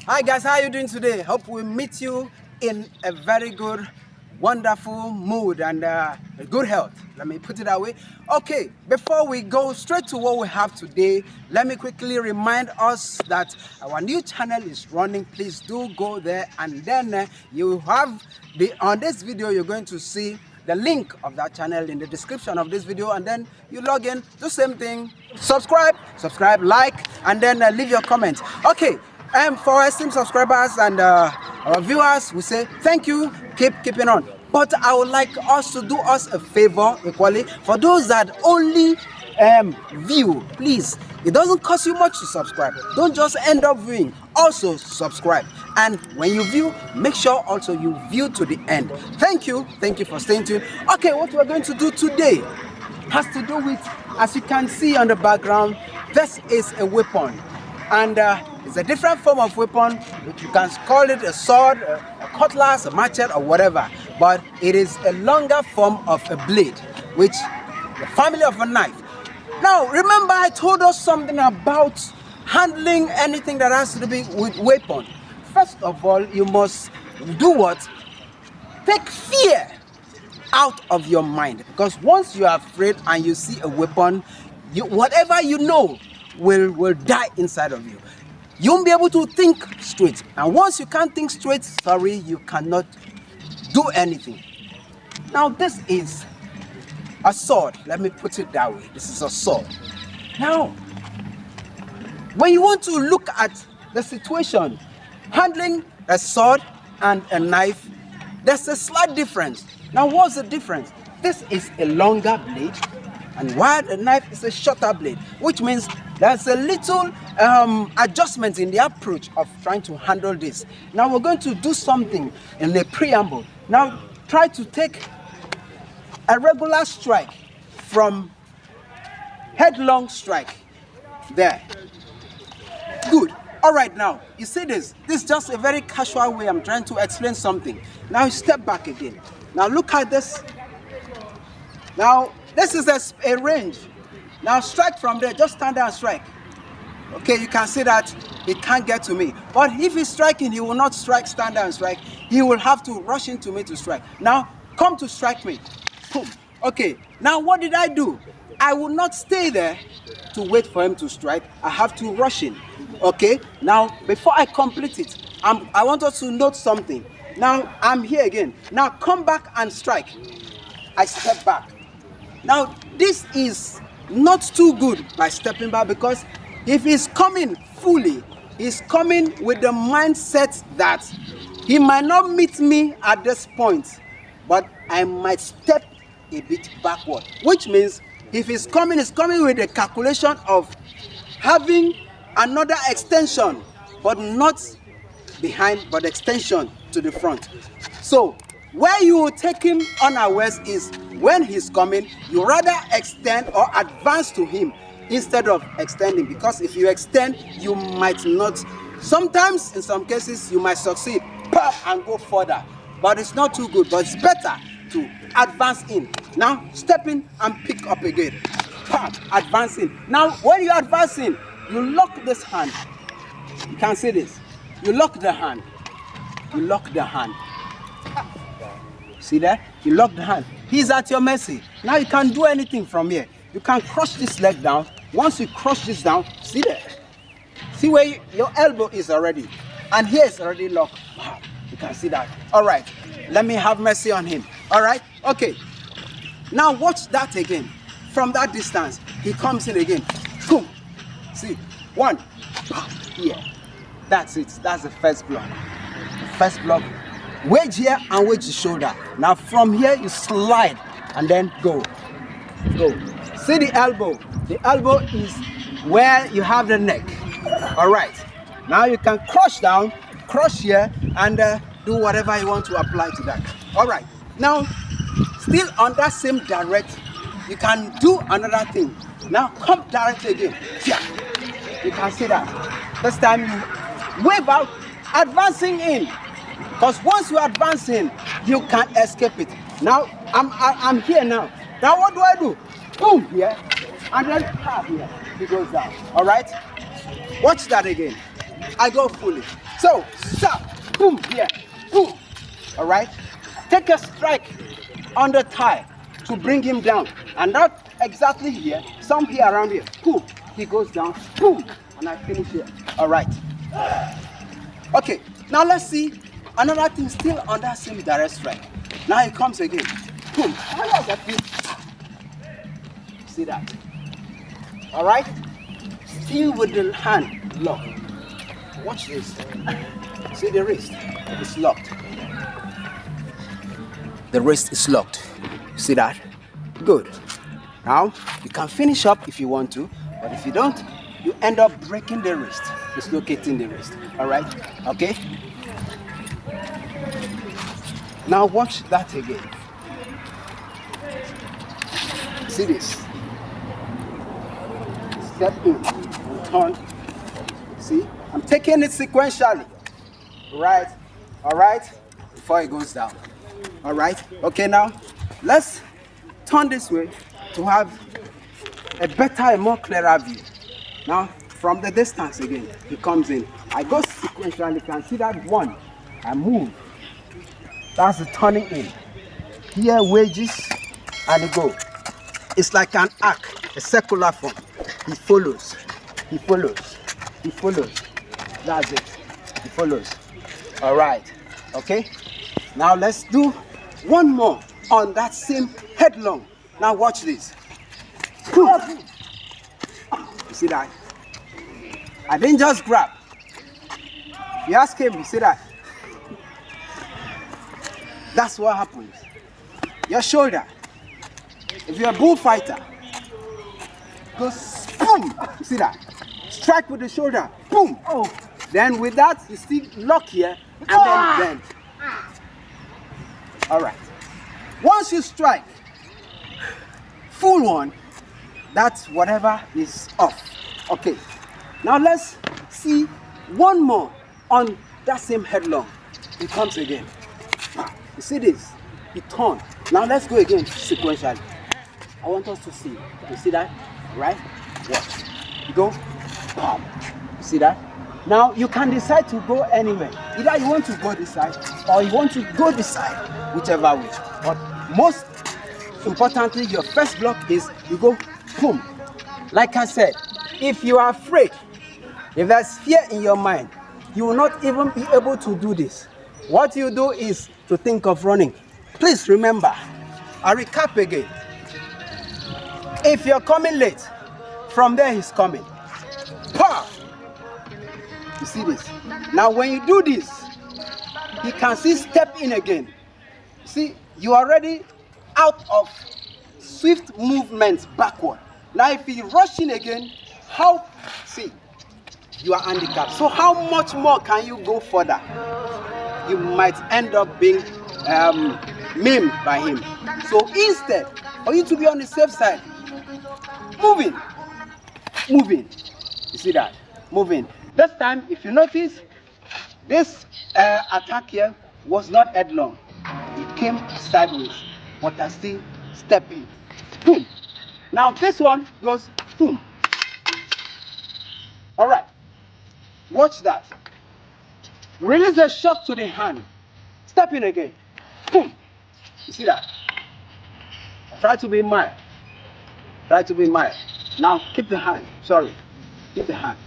Hi guys, how are you doing today? Hope we meet you in a very good, wonderful mood and good health. Let me put it that way. Okay, before we go straight to what we have today, let me quickly remind us that our new channel is running. Please do go there, and then you have on this video you're going to see the link of that channel in the description of this video, and then you log in, do same thing, subscribe, like, and then leave your comments. Okay, for our esteemed subscribers and our viewers, we say thank you, keeping on. But I would like us to do us a favor equally. For those that only view, please, it doesn't cost you much to subscribe. Don't just end up viewing, also subscribe. And when you view, make sure also you view to the end. Thank you for staying tuned. Okay, what we're going to do today has to do with, as you can see on the background, this is a weapon. And it's a different form of weapon, which you can call it a sword, a cutlass, a machete, or whatever. But it is a longer form of a blade, which the family of a knife. Now, remember I told us something about handling anything that has to do with weapon. First of all, you must do what? Take fear out of your mind. Because once you are afraid and you see a weapon, whatever you know will die inside of you. You won't be able to think straight. And once you can't think straight, sorry, you cannot do anything. Now, this is a sword. Let me put it that way. This is a sword. Now, when you want to look at the situation, handling a sword and a knife, there's a slight difference. Now, what's the difference? This is a longer blade, and while the knife is a shorter blade, which means there's a little adjustment in the approach of trying to handle this. Now, we're going to do something in the preamble. Now, try to take a regular strike from headlong strike. There. Good. All right, now, you see this? This is just a very casual way I'm trying to explain something. Now, you step back again. Now, look at this. Now, this is a range. Now, strike from there. Just stand there and strike. Okay, you can see that he can't get to me. But if he's striking, he will not strike, stand there and strike. He will have to rush into me to strike. Now, come to strike me. Boom. Okay, now what did I do? I will not stay there to wait for him to strike. I have to rush in. Okay, now before I complete it, I want us to note something. Now I'm here again. Now come back and strike. I step back. Now this is not too good by stepping back, because if he's coming fully, he's coming with the mindset that he might not meet me at this point, but I might step a bit backward, which means if he's coming with the calculation of having another extension, but not behind, but extension to the front. So where you will take him unawares is when he's coming, you rather extend or advance to him instead of extending, because if you extend, you might not. Sometimes, in some cases, you might succeed and go further, but it's not too good. But it's better to advance in. Now step in and pick up again. Advance in. Now when you advance in, you lock this hand. You can see this. You lock the hand. You lock the hand. See that? You lock the hand. He's at your mercy. Now you can't do anything from here. You can crush this leg down. Once you crush this down, see there. See where your elbow is already. And here is already locked. Wow. You can see that. All right. Let me have mercy on him. All right. Okay. Now watch that again. From that distance, he comes in again. Boom. See. One. Here. That's it. That's the first block. The first block. Wedge here and wedge the shoulder. Now from here, you slide and then go. Go. See the elbow. The elbow is where you have the neck. All right. Now you can crush down, crush here, and do whatever you want to apply to that. All right. Now, still on that same direct, you can do another thing. Now come direct again. Yeah. You can see that. This time you wave out, advancing in. Because once you advance in, you can't escape it. Now I'm here now. Now what do I do? Boom here, and then here. He goes down. All right. Watch that again. I go fully. So, stop, boom, here, boom. All right? Take a strike on the thigh to bring him down. And not exactly here, some here around here. Boom, he goes down, boom, and I finish here. All right. Okay, now let's see another thing still on that same direct strike. Now he comes again. Boom. See that? All right? Still with the hand locked. Watch this. See the wrist? It's locked. The wrist is locked. See that? Good. Now, you can finish up if you want to, but if you don't, you end up breaking the wrist, dislocating the wrist. All right? Okay? Now watch that again. See this? Step in, turn. See? I'm taking it sequentially. Right? All right? Before it goes down. All right? Okay, now let's turn this way to have a better and more clearer view. Now, from the distance again, he comes in. I go sequentially. You can see that one. I move. That's the turning in. Here, wedges, and you go. It's like an arc, a circular form. He follows. He follows. He follows. That's it. He follows. All right. Okay. Now let's do one more on that same headlong. Now watch this. You see that? I didn't just grab. If you ask him, you see that? That's what happens. Your shoulder. If you're a bullfighter, goes boom. You see that? Strike with the shoulder. Boom. Oh. Then with that, you still lock here and then bend. All right. Once you strike, full one, that's whatever is off. Okay. Now let's see one more on that same headlong. He comes again. You see this? He turns. Now let's go again sequentially. I want us to see. You see that? Right? Watch. You go. Bam. You see that? Now you can decide to go anywhere. Either you want to go this side or you want to go this side, whichever way. But most importantly, your first block is you go boom. Like I said, if you are afraid, if there's fear in your mind, you will not even be able to do this. What you do is to think of running. Please remember, I recap again. If you're coming late, from there he's coming. Pa! You see this? Now when you do this, he can see step in again. See, you're already out of swift movement backward. Now if he rush in again, how, see, you are handicapped. So how much more can you go further? You might end up being maimed by him. So instead, for you to be on the safe side, moving. You see that? Moving. This time, if you notice, this attack here was not headlong. It came sideways, but I still step in. Boom. Now this one goes boom. All right. Watch that. Release the shot to the hand. Step in again. Boom. You see that? Try to be mild. Try to be mild. Now keep the hand. Sorry. Keep the hand.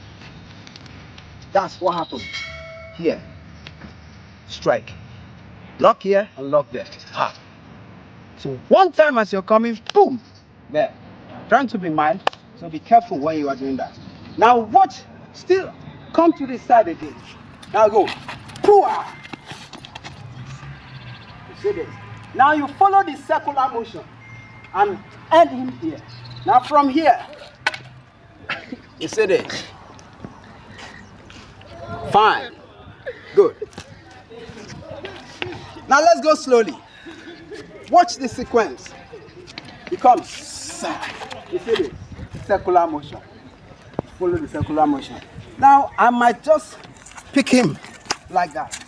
That's what happens. Here. Strike. Lock here and lock there. Ha. So one time as you're coming, boom. There. Trying to be mild. So be careful when you are doing that. Now watch. Still come to this side again. Now go. Pooah. You see this? Now you follow the circular motion and end him here. Now from here, you see this? Fine. Good. Now let's go slowly. Watch the sequence. It comes. You see this? Circular motion. Follow the circular motion. Now I might just pick him like that,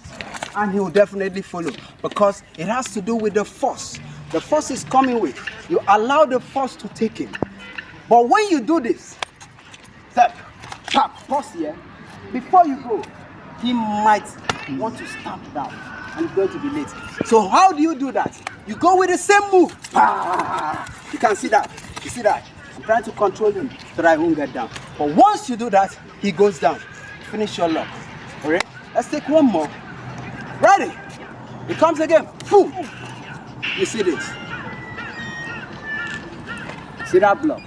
and he will definitely follow because it has to do with the force. The force is coming with. You allow the force to take him. But when you do this, step, tap, pause here, before you go, he might want to stamp down and it's going to be late. So how do you do that? You go with the same move. You can see that. You see that? I'm trying to control him so that I won't get down. But once you do that, he goes down. Finish your lock. Alright? Let's take one more. Ready? It comes again. Boom. You see this? See that block?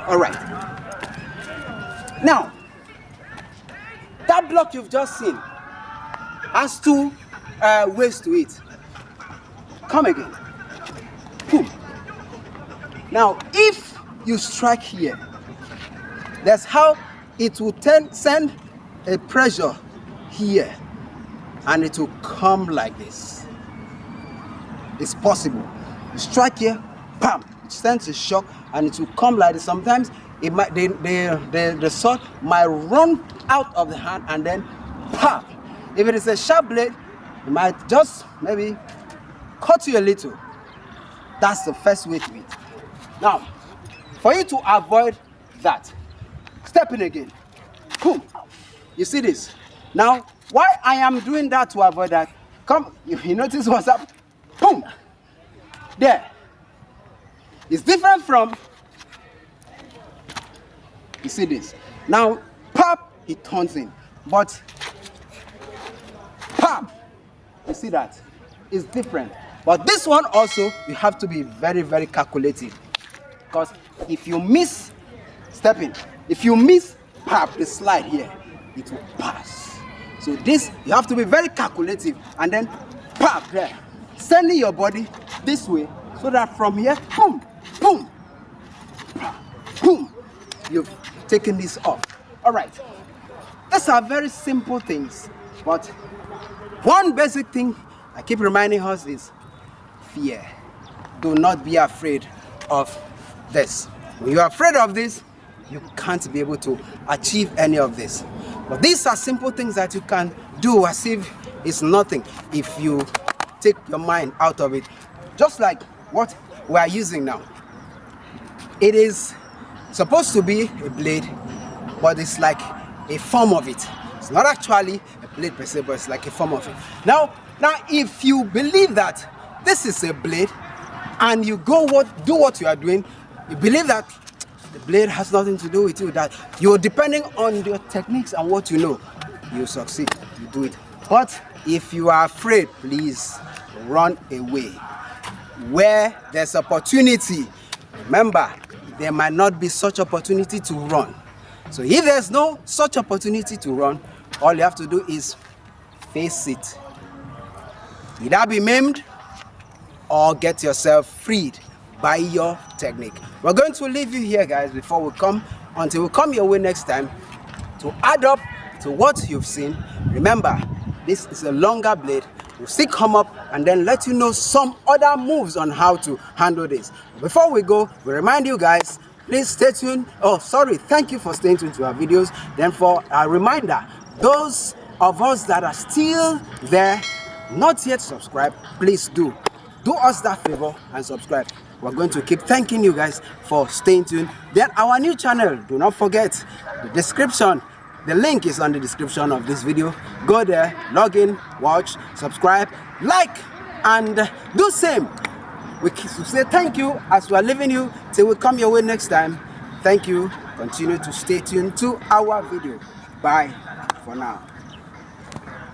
Alright. Now, that block you've just seen has two ways to it. Come again. Boom. Now, if you strike here, that's how it will send a pressure here and it will come like this. It's possible. You strike here, bam, it sends a shock and it will come like this. Sometimes it might the sword might run out of the hand and then pop. If it is a sharp blade, it might just maybe cut you a little. That's the first way to it. Now, for you to avoid that, step in again. Boom. You see this? Now, why I am doing that to avoid that? Come, if you notice what's up, boom. There. It's different from, you see this? Now, pop, it turns in. But, pop, you see that? It's different. But this one also, you have to be very, very calculative. Because if you miss stepping, if you miss pop, the slide here, it will pass. So this, you have to be very calculative. And then, pop there. Sending your body this way, so that from here, boom, boom, boom, you've taken this off. All right. These are very simple things. But one basic thing I keep reminding us is fear. Do not be afraid of this. When you're afraid of this, you can't be able to achieve any of this. But these are simple things that you can do as if it's nothing if you take your mind out of it. Just like what we are using now. It is supposed to be a blade, but it's like a form of it. It's not actually a blade per se, but it's like a form of it. Now if you believe that this is a blade and you do what you are doing, you believe that the blade has nothing to do with you, that you're depending on your techniques and what you know, you succeed, you do it. But if you are afraid, please run away. Where there's opportunity, remember, there might not be such opportunity to run. So if there's no such opportunity to run, all you have to do is face it. Either be maimed or get yourself freed by your technique. We're going to leave you here, guys, until we come your way next time to add up to what you've seen. Remember, this is a longer blade. We'll still come up and then let you know some other moves on how to handle this. Before we go, we remind you guys, please stay tuned. Thank you for staying tuned to our videos. Then for a reminder, those of us that are still there, not yet subscribed, please do us that favor and subscribe. We're going to keep thanking you guys for staying tuned. Then our new channel, do not forget the description. The link is on the description of this video. Go there, log in, watch, subscribe, like, and do same. We say thank you as we are leaving you till we come your way next time. Thank you. Continue to stay tuned to our video. Bye for now.